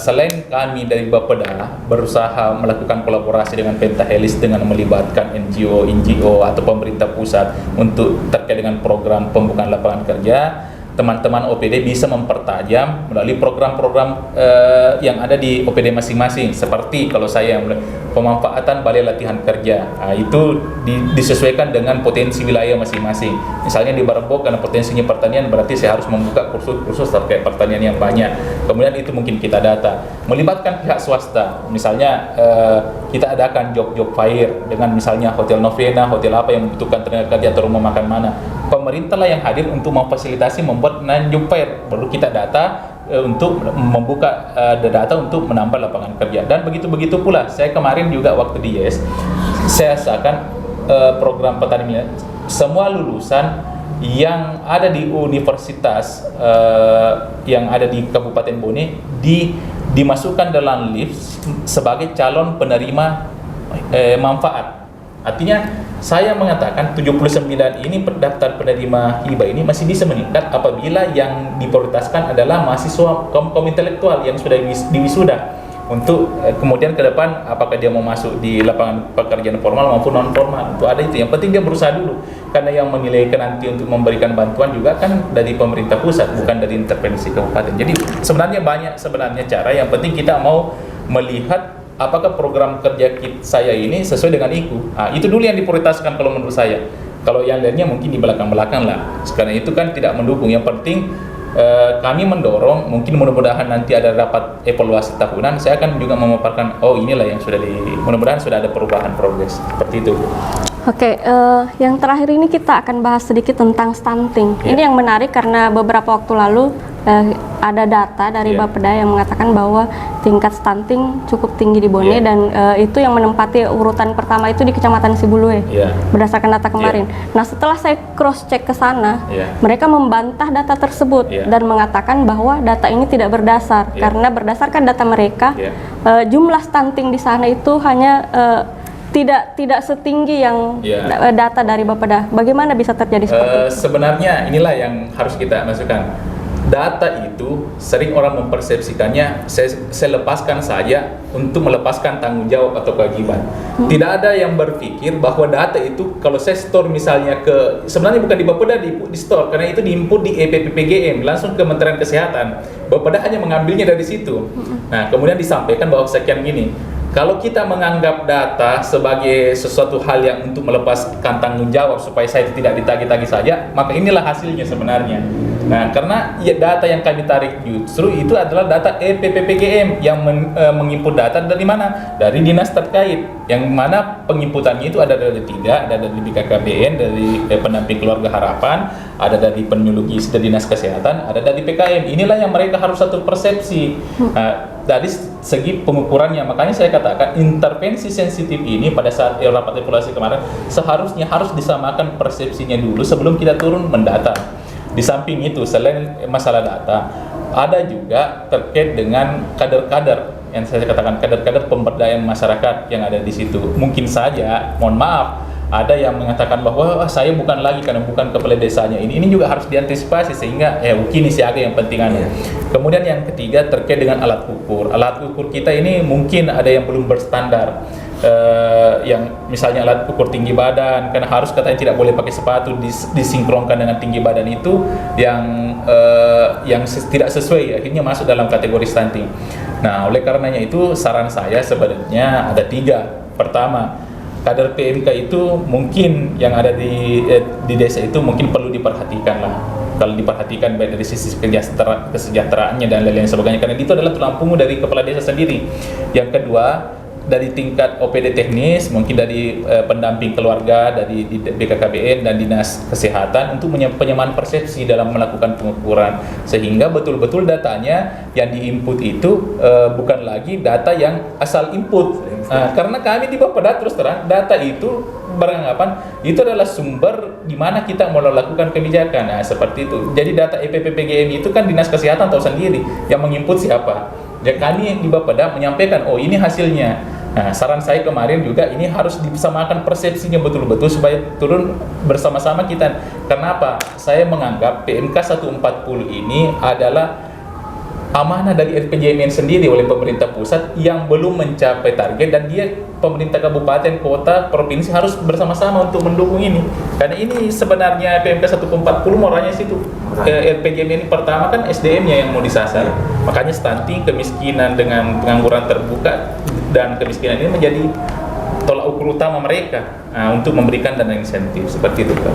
selain kami dari Bapeda berusaha melakukan kolaborasi dengan Pentahelix dengan melibatkan NGO atau pemerintah pusat untuk terkait dengan program pembukaan lapangan kerja, teman-teman OPD bisa mempertajam melalui program-program yang ada di OPD masing-masing. Seperti kalau saya pemanfaatan balai latihan kerja, itu disesuaikan dengan potensi wilayah masing-masing. Misalnya di Barembok karena potensinya pertanian, berarti saya harus membuka kursus-kursus terkait pertanian yang banyak. Kemudian itu mungkin kita data, melibatkan pihak swasta. Misalnya kita adakan job fair dengan misalnya Hotel Novena, hotel apa yang membutuhkan tenaga kerja atau rumah makan mana. Pemerintah lah yang hadir untuk memfasilitasi membuat job fair, baru kita data untuk membuka data untuk menambah lapangan kerja. Dan begitu pula saya kemarin juga waktu di YES saya akan program petani milenial, semua lulusan yang ada di universitas yang ada di Kabupaten Bone dimasukkan dalam list sebagai calon penerima manfaat. Artinya saya mengatakan 79 ini daftar penerima hibah ini masih bisa meningkat apabila yang diprioritaskan adalah mahasiswa kaum intelektual yang sudah diwisuda untuk kemudian ke depan apakah dia mau masuk di lapangan pekerjaan formal maupun non formal. Itu ada itu. Yang penting dia berusaha dulu, karena yang menilai nanti untuk memberikan bantuan juga kan dari pemerintah pusat, bukan dari intervensi kabupaten. Jadi sebenarnya banyak cara, yang penting kita mau melihat apakah program kerja saya ini sesuai dengan IKU. Itu dulu yang diprioritaskan kalau menurut saya. Kalau yang lainnya mungkin di belakang-belakang lah. Sekarang itu kan tidak mendukung. Yang penting kami mendorong, mungkin mudah-mudahan nanti ada rapat evaluasi tahunan, saya akan juga memaparkan, inilah yang mudah-mudahan sudah ada perubahan progres. Seperti itu. Oke, yang terakhir ini kita akan bahas sedikit tentang stunting. Yeah. Ini yang menarik karena beberapa waktu lalu ada data dari Bapeda yang mengatakan bahwa tingkat stunting cukup tinggi di Bone dan itu yang menempati urutan pertama itu di Kecamatan Sibulue berdasarkan data kemarin. Nah, setelah saya cross check ke sana, mereka membantah data tersebut dan mengatakan bahwa data ini tidak berdasar karena berdasarkan data mereka jumlah stunting di sana itu hanya tidak setinggi yang data dari Bapeda. Bagaimana bisa terjadi seperti itu? Sebenarnya inilah yang harus kita masukkan. Data itu sering orang mempersepsikannya saya lepaskan saja untuk melepaskan tanggung jawab atau kewajiban. Tidak ada yang berpikir bahwa data itu kalau saya store misalnya sebenarnya bukan di Bapeda di store, karena itu diinput di EPPPGM langsung ke Kementerian Kesehatan. Bapeda hanya mengambilnya dari situ. Nah, kemudian disampaikan bahwa sekian gini. Kalau kita menganggap data sebagai sesuatu hal yang untuk melepaskan tanggung jawab supaya saya tidak ditagih-tagih saja, maka inilah hasilnya sebenarnya. Nah, karena data yang kami tarik justru itu adalah data EPPPGM yang menginput data dari mana? Dari dinas terkait, yang mana penginputannya itu ada dari ada dari BKKBN, dari pendamping keluarga harapan, ada dari penbiologis dari dinas kesehatan, ada dari PKM. Inilah yang mereka harus satu persepsi. Dari segi pengukurannya, makanya saya katakan intervensi sensitif ini pada saat rapat evaluasi kemarin seharusnya harus disamakan persepsinya dulu sebelum kita turun mendata. Di samping itu, selain masalah data, ada juga terkait dengan kader-kader yang saya katakan kader-kader pemberdayaan masyarakat yang ada di situ. Mungkin saja, mohon maaf, ada yang mengatakan bahwa saya bukan lagi karena bukan kepala desanya. Ini juga harus diantisipasi sehingga ukini siaga yang penting Kemudian yang ketiga terkait dengan alat ukur. Alat ukur kita ini mungkin ada yang belum berstandar. Yang misalnya alat ukur tinggi badan, karena harus katanya tidak boleh pakai sepatu, disinkronkan dengan tinggi badan itu yang tidak sesuai, akhirnya masuk dalam kategori stunting. Nah, oleh karenanya itu saran saya sebenarnya ada 3. Pertama, kader PMK itu mungkin yang ada di desa itu mungkin perlu diperhatikan lah. Kalau diperhatikan baik dari sisi kesejahteraannya dan lain-lain sebagainya, karena itu adalah tulang punggung dari kepala desa sendiri. Yang kedua, dari tingkat OPD teknis, mungkin dari pendamping keluarga, dari BKKBN dan Dinas Kesehatan untuk penyamaan persepsi dalam melakukan pengukuran, sehingga betul-betul datanya yang diinput itu bukan lagi data yang asal input. Karena kami di Bapeda terus terang data itu beranggapan itu adalah sumber di mana kita mau melakukan kebijakan. Nah, seperti itu. Jadi data EPPPGN itu kan Dinas Kesehatan tahu sendiri yang menginput siapa. Ya, kami di Bapeda menyampaikan, oh ini hasilnya. Nah, saran saya kemarin juga ini harus disamakan persepsinya betul-betul supaya turun bersama-sama kita. Kenapa? Saya menganggap PMK 140 ini adalah amanah dari RPJMN sendiri oleh pemerintah pusat yang belum mencapai target, dan dia pemerintah kabupaten, kota, provinsi harus bersama-sama untuk mendukung ini. Karena ini sebenarnya PMK 140 moralnya situ. RPJMN ini pertama kan SDM-nya yang mau disasar. Makanya stunting, kemiskinan dengan pengangguran terbuka dan kemiskinan ini menjadi tolak ukur utama mereka untuk memberikan dana insentif seperti itu, Kak.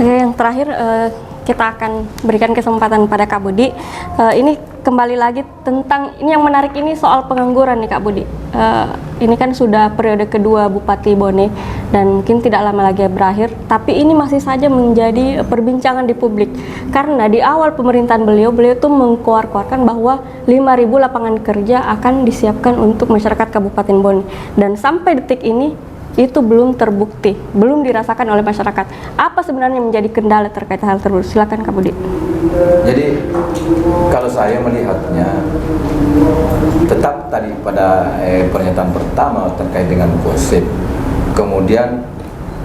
Yang terakhir kita akan berikan kesempatan pada Kak Budi. Ini kembali lagi tentang ini yang menarik ini soal pengangguran nih Kak Budi. Ini kan sudah periode kedua Bupati Bone dan mungkin tidak lama lagi berakhir, tapi ini masih saja menjadi perbincangan di publik karena di awal pemerintahan beliau itu mengkeluarkan bahwa 5.000 lapangan kerja akan disiapkan untuk masyarakat Kabupaten Bone, dan sampai detik ini itu belum terbukti, belum dirasakan oleh masyarakat. Apa sebenarnya menjadi kendala terkait hal tersebut? Silakan Kak Budi. Jadi kalau saya melihatnya tetap tadi pada pernyataan pertama terkait dengan konsep, kemudian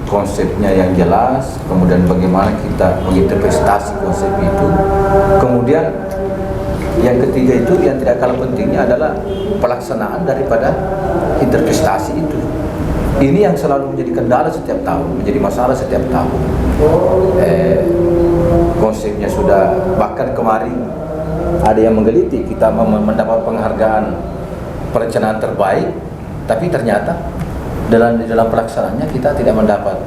konsepnya yang jelas, kemudian bagaimana kita menginterpretasi konsep itu, kemudian yang ketiga itu yang tidak kalah pentingnya adalah pelaksanaan daripada interpretasi itu. Ini yang selalu menjadi kendala setiap tahun, menjadi masalah setiap tahun. Konsepnya sudah, bahkan kemarin ada yang menggeliti, kita mendapat penghargaan perencanaan terbaik, tapi ternyata dalam pelaksanaannya kita tidak mendapat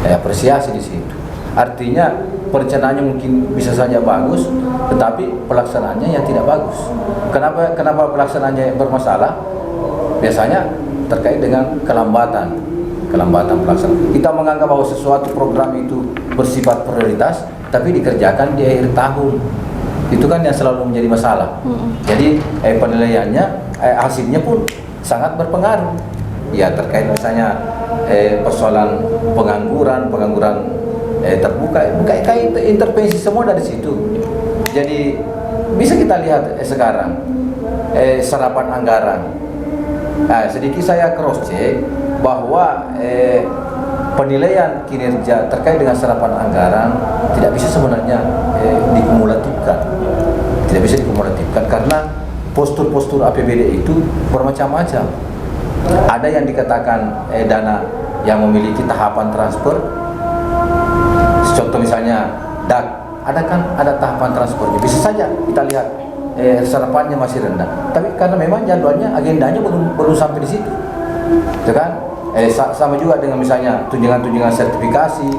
apresiasi di situ. Artinya perencanaannya mungkin bisa saja bagus, tetapi pelaksanaannya yang tidak bagus. Kenapa pelaksanaannya bermasalah? Biasanya terkait dengan kelambatan pelaksanaan. Kita menganggap bahwa sesuatu program itu bersifat prioritas, tapi dikerjakan di akhir tahun. Itu kan yang selalu menjadi masalah. Jadi penilaiannya, hasilnya pun sangat berpengaruh. Ya, terkait misalnya persoalan pengangguran terbuka, intervensi semua dari situ. Jadi bisa kita lihat sekarang serapan anggaran. Sedikit saya cross check bahwa penilaian kinerja terkait dengan serapan anggaran tidak bisa sebenarnya dikumulatifkan. Tidak bisa dikumulatifkan karena postur-postur APBD itu bermacam-macam. Ada yang dikatakan dana yang memiliki tahapan transfer. Contoh misalnya DAK, ada tahapan transfernya. Bisa saja kita lihat serapannya masih rendah, tapi karena memang jadwalnya, agendanya belum sampai di situ, itu kan? Sama juga dengan misalnya tunjangan sertifikasi,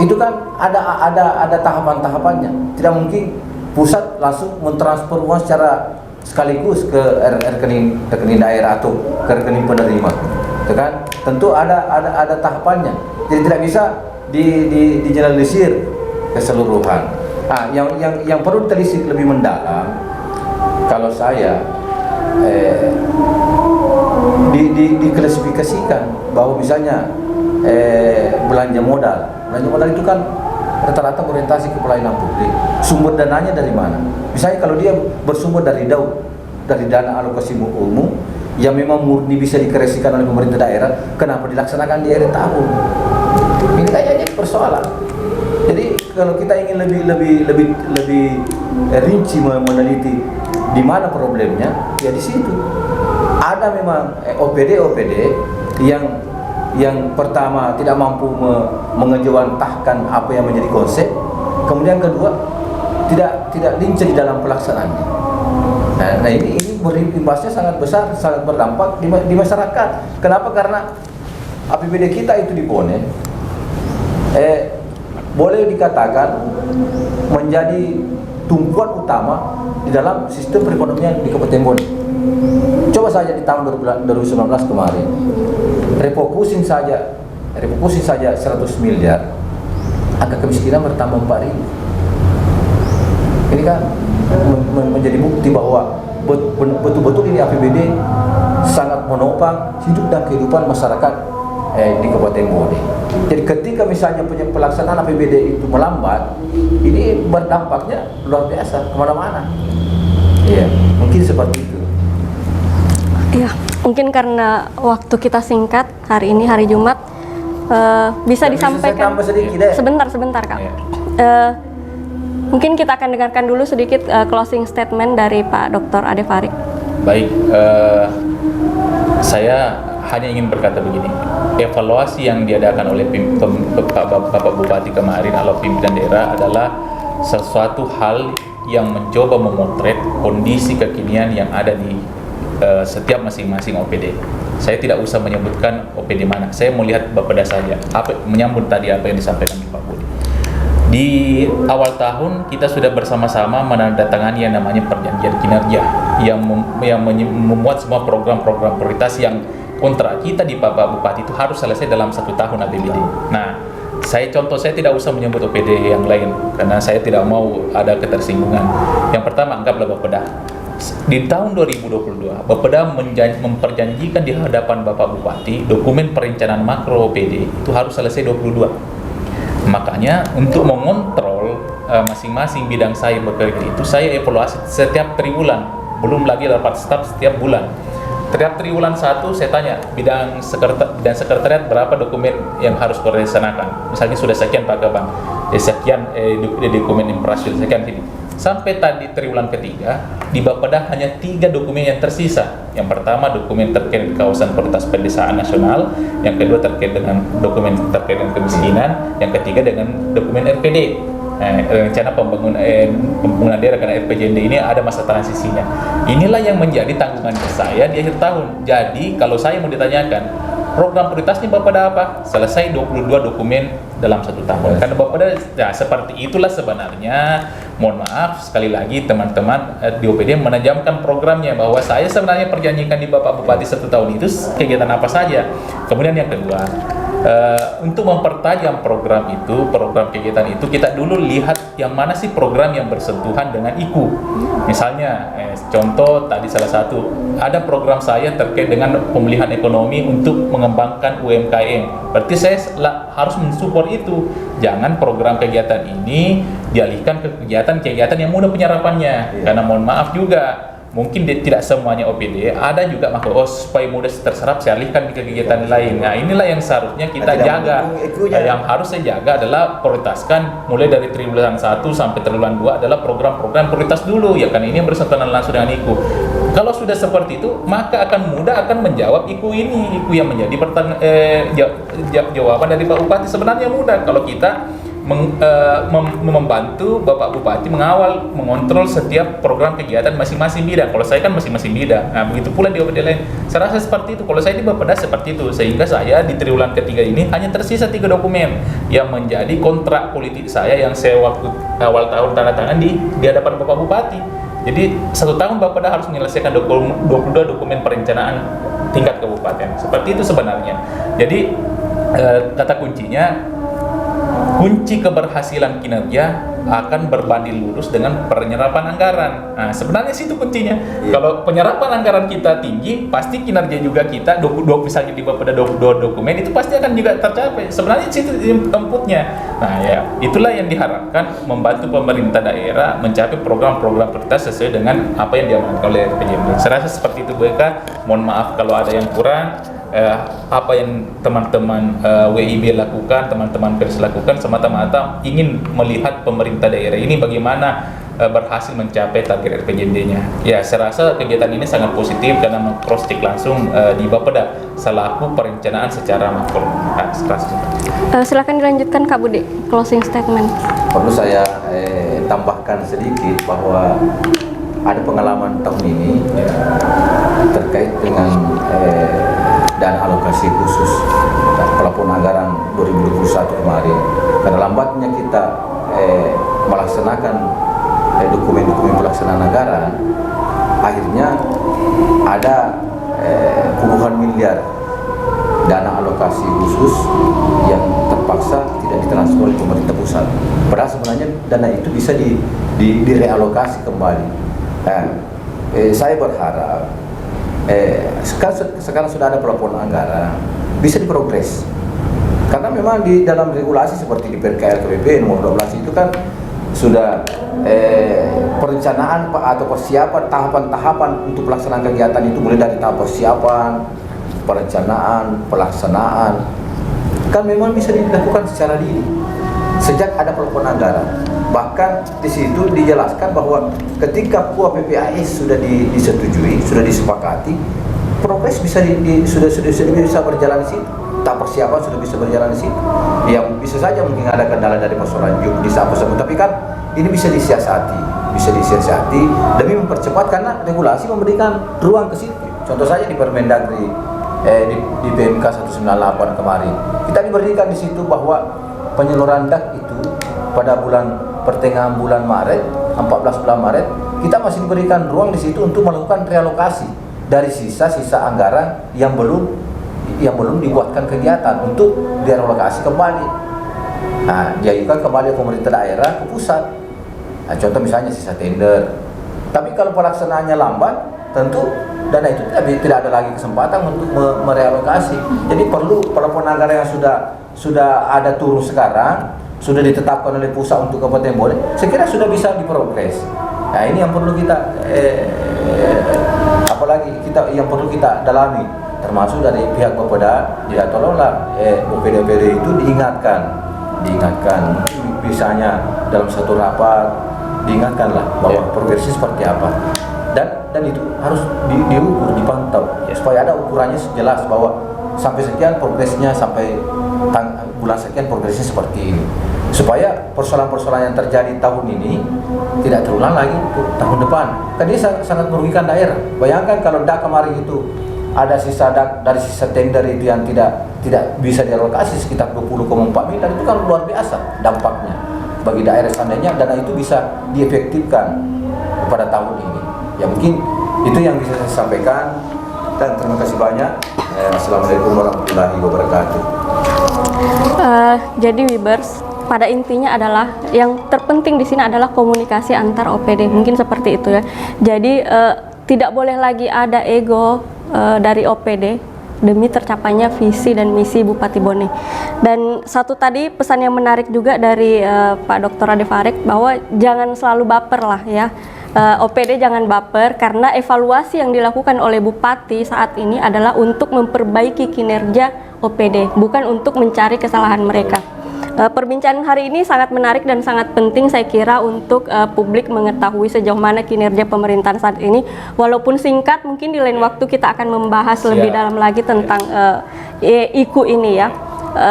itu kan ada tahapan-tahapannya. Tidak mungkin pusat langsung mentransfer uang secara sekaligus ke rekening daerah atau ke rekening penerima, itu kan? Tentu ada tahapannya, jadi tidak bisa digeneralisir keseluruhan. Yang perlu telisik lebih mendalam, kalau saya diklasifikasikan bahwa misalnya belanja modal itu kan rata-rata orientasi ke pelayanan publik. Sumber dananya dari mana? Misalnya kalau dia bersumber dari dana alokasi umum, yang memang murni bisa dikreasikan oleh pemerintah daerah, kenapa dilaksanakan di akhir tahun? Ini kayaknya persoalan. Jadi kalau kita ingin lebih rinci meneliti di mana problemnya, ya di situ. Ada memang OPD yang pertama tidak mampu mengejawantahkan apa yang menjadi konsep, kemudian kedua tidak lincah di dalam pelaksanaannya. Nah ini berimbasnya sangat besar, sangat berdampak di masyarakat. Kenapa? Karena APBD kita itu di Bone boleh dikatakan menjadi tumpuan utama di dalam sistem perekonomian di Kabupaten Bone. Coba saja di tahun 2019 kemarin, refocusing saja 100 miliar, angka kemiskinan bertambah 4.000. Ini kan menjadi bukti bahwa betul-betul ini APBD sangat menopang hidup dan kehidupan masyarakat di Kabupaten Bone. Jadi ketika misalnya pelaksanaan APBD itu melambat, ini berdampaknya luar biasa kemana-mana. Iya, mungkin seperti itu. Ya, mungkin karena waktu kita singkat, hari ini hari Jumat, bisa disampaikan. Saya tambah sedikit deh. Sebentar Kak. Mungkin kita akan dengarkan dulu sedikit closing statement dari Pak Dr. Ade Farik. Baik, saya hanya ingin berkata begini, evaluasi yang diadakan oleh Bapak Bupati kemarin atau pimpinan daerah adalah sesuatu hal yang mencoba memotret kondisi kekinian yang ada di setiap masing-masing OPD. Saya tidak usah menyebutkan OPD mana, saya melihat Bapeda saja, menyambut tadi apa yang disampaikan Pak Budi. Di awal tahun kita sudah bersama-sama menandatangani yang namanya perjanjian kinerja yang memuat semua program-program prioritas yang kontrak kita di Bapak Bupati itu harus selesai dalam 1 tahun APBD. Nah, saya tidak usah menyebut OPD yang lain karena saya tidak mau ada ketersinggungan. Yang pertama, anggaplah Bapeda. Di tahun 2022, Bapeda memperjanjikan di hadapan Bapak Bupati dokumen perencanaan makro OPD itu harus selesai 22. Makanya untuk mengontrol masing-masing bidang saya bekerja itu saya evaluasi setiap triwulan, belum lagi rapat staf setiap bulan. Setiap triwulan 1 saya tanya bidang sekretariat berapa dokumen yang harus dilaksanakan. Misalnya sudah sekian Pak Kabang, sekian dokumen infrastruktur sekian ini. Sampai tadi triwulan ketiga di Bapeda hanya 3 dokumen yang tersisa. Yang pertama dokumen terkait kawasan prioritas pedesaan nasional, yang kedua terkait dengan dokumen terkait dengan kemiskinan, yang ketiga dengan dokumen RPD. Rencana pembangunan daerah karena RPJMD ini ada masa transisinya. Inilah yang menjadi tanggungan saya di akhir tahun. Jadi kalau saya mau ditanyakan program prioritasnya Bapeda apa? Selesai 22 dokumen dalam 1 tahun. Karena Bapeda ya seperti itulah sebenarnya. Mohon maaf sekali lagi teman-teman di OPD menajamkan programnya bahwa saya sebenarnya perjanjikan di Bapak Bupati 1 tahun itu kegiatan apa saja. Kemudian yang kedua, untuk mempertajam program kegiatan itu kita dulu lihat yang mana sih program yang bersentuhan dengan IKU. Misalnya contoh tadi salah satu ada program saya terkait dengan pemulihan ekonomi untuk mengembangkan UMKM. Berarti saya harus mensupport itu. Jangan program kegiatan ini dialihkan ke kegiatan yang mudah penyerapannya. Karena mohon maaf juga mungkin tidak semuanya OPD, ada juga supaya mudah terserap saya alihkan ke kegiatan lain. Nah inilah yang seharusnya kita jaga. Yang harus saya jaga adalah prioritaskan mulai dari triwulan 1 sampai triwulan 2 adalah program-program prioritas dulu ya kan, ini yang bersentuhan langsung dengan IKU. Kalau sudah seperti itu maka akan mudah menjawab IKU ini, IKU yang menjadi jawaban dari Pak Bupati. Sebenarnya mudah kalau kita membantu Bapak Bupati mengawal, mengontrol setiap program kegiatan masing-masing bidang. Kalau saya kan masing-masing bidang. Nah, begitu pula di OPD lain. Saya rasa seperti itu. Kalau saya di Bapeda seperti itu. Sehingga saya di triwulan ketiga ini hanya tersisa 3 dokumen yang menjadi kontrak politik saya yang saya waktu awal tahun tanda tangan di hadapan Bapak Bupati. Jadi 1 tahun Bapeda harus menyelesaikan 22 dokumen perencanaan tingkat kabupaten. Seperti itu sebenarnya. Jadi kata kuncinya, kunci keberhasilan kinerja akan berbanding lurus dengan penyerapan anggaran. Nah, sebenarnya situ kuncinya. Kalau penyerapan anggaran kita tinggi, pasti kinerja juga kita, misalnya di pada 22 dokumen itu pasti akan juga tercapai. Sebenarnya situ temputnya. Nah, ya itulah yang diharapkan membantu pemerintah daerah mencapai program-program prioritas sesuai dengan apa yang diamanatkan oleh RPJMD. Saya rasa seperti itu Bu Eka. Mohon maaf kalau ada yang kurang. Apa yang teman-teman WIB lakukan, teman-teman pers lakukan semata-mata ingin melihat pemerintah daerah ini bagaimana berhasil mencapai target RPJMD-nya. Ya, saya rasa kegiatan ini sangat positif karena meng-cross check langsung di Bapeda selaku perencanaan secara makro. Silakan dilanjutkan Kak Budi, closing statement. Perlu saya tambahkan sedikit bahwa ada pengalaman tahun ini terkait dengan dana alokasi khusus pelaporan anggaran 2021 kemarin. Karena lambatnya kita melaksanakan dokumen-dokumen pelaksanaan anggaran, akhirnya ada puluhan miliar dana alokasi khusus yang terpaksa tidak ditransfer oleh pemerintah pusat. Padahal sebenarnya dana itu bisa direalokasi kembali. Saya berharap sekarang sudah ada pelaporan anggaran, bisa diprogres. Karena memang di dalam regulasi seperti di PRKL KPP nomor 12 itu kan sudah perencanaan atau persiapan tahapan-tahapan untuk pelaksanaan kegiatan itu, mulai dari tahap persiapan, perencanaan, pelaksanaan, kan memang bisa dilakukan secara dini sejak ada pelaporan anggaran. Bahkan di situ dijelaskan bahwa ketika PUA PPAS sudah disetujui, sudah disepakati, progres bisa sudah bisa berjalan di situ. Tak persiapan sudah bisa berjalan di situ. Yang bisa saja mungkin ada kendala dari persoalan jumlah apa semua, tapi kan ini bisa disiasati demi mempercepat karena regulasi memberikan ruang ke situ. Contoh saja di Permendagri di PMK 198 kemarin, kita diberikan di situ bahwa penyaluran DAK itu pada pertengahan bulan Maret, 14 bulan Maret, kita masih diberikan ruang di situ untuk melakukan realokasi dari sisa-sisa anggaran yang belum dibuatkan kegiatan untuk direlokasi kembali. Nah, diajukan kembali pemerintah daerah ke pusat. Nah, contoh misalnya sisa tender. Tapi kalau pelaksanaannya lambat, tentu dana itu tidak ada lagi kesempatan untuk merealokasi. Jadi perlu pelaporan anggaran yang sudah ada turun sekarang, sudah ditetapkan oleh pusat untuk kabupaten Bone, saya kira sudah bisa diprogres. Nah, ini yang perlu kita yang perlu kita dalami, termasuk dari pihak Bapeda. Tidak tolonglah OPD itu diingatkan misalnya dalam satu rapat diingatkanlah bahwa progresnya seperti apa, dan itu harus diukur, dipantau supaya ada ukurannya jelas bahwa sampai sekian progresnya, sampai bulan sekian progresnya seperti ini, supaya persoalan-persoalan yang terjadi tahun ini tidak terulang lagi untuk tahun depan. Kan ini sangat merugikan daerah. Bayangkan kalau DAK kemarin itu ada sisa DAK dari sisa tender itu yang tidak bisa direlokasi sekitar 20,4 miliar, itu kan luar biasa dampaknya bagi daerah. Seandainya dana itu bisa diefektifkan pada tahun ini, ya mungkin itu yang bisa saya sampaikan, dan terima kasih banyak. Assalamualaikum warahmatullahi wabarakatuh. Jadi Wibers, pada intinya adalah yang terpenting di sini adalah komunikasi antar OPD, mungkin seperti itu ya. Jadi tidak boleh lagi ada ego dari OPD demi tercapainya visi dan misi Bupati Bone. Dan satu tadi pesan yang menarik juga dari Pak Dr. Ade Farik, bahwa jangan selalu baper lah ya. OPD jangan baper, karena evaluasi yang dilakukan oleh Bupati saat ini adalah untuk memperbaiki kinerja OPD, bukan untuk mencari kesalahan mereka. Perbincangan hari ini sangat menarik dan sangat penting saya kira untuk publik mengetahui sejauh mana kinerja pemerintahan saat ini. Walaupun singkat, mungkin di lain waktu kita akan membahas lebih dalam lagi tentang IKU ini ya.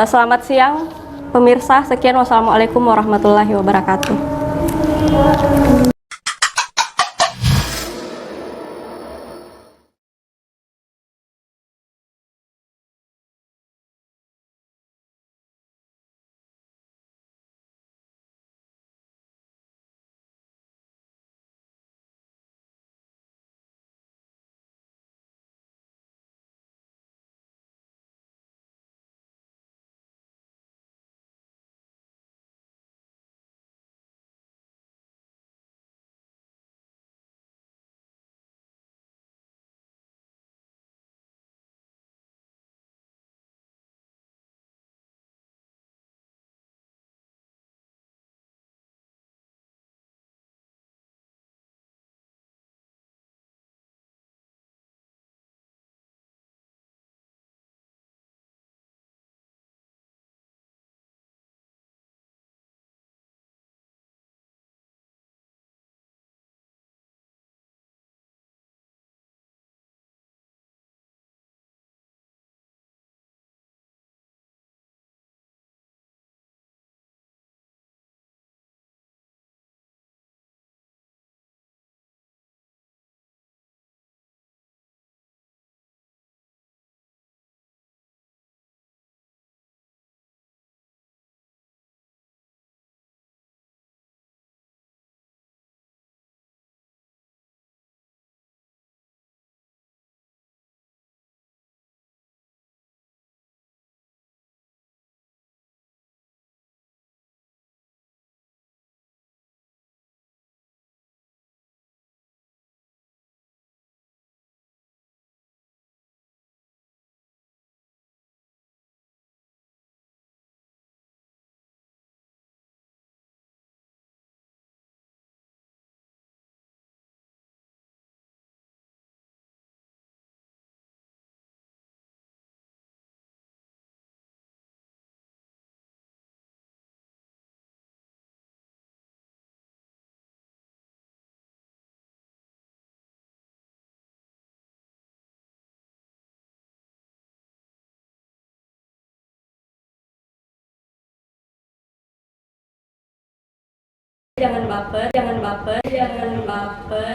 Selamat siang pemirsa, sekian, wassalamualaikum warahmatullahi wabarakatuh. jangan baper, jangan baper, jangan baper.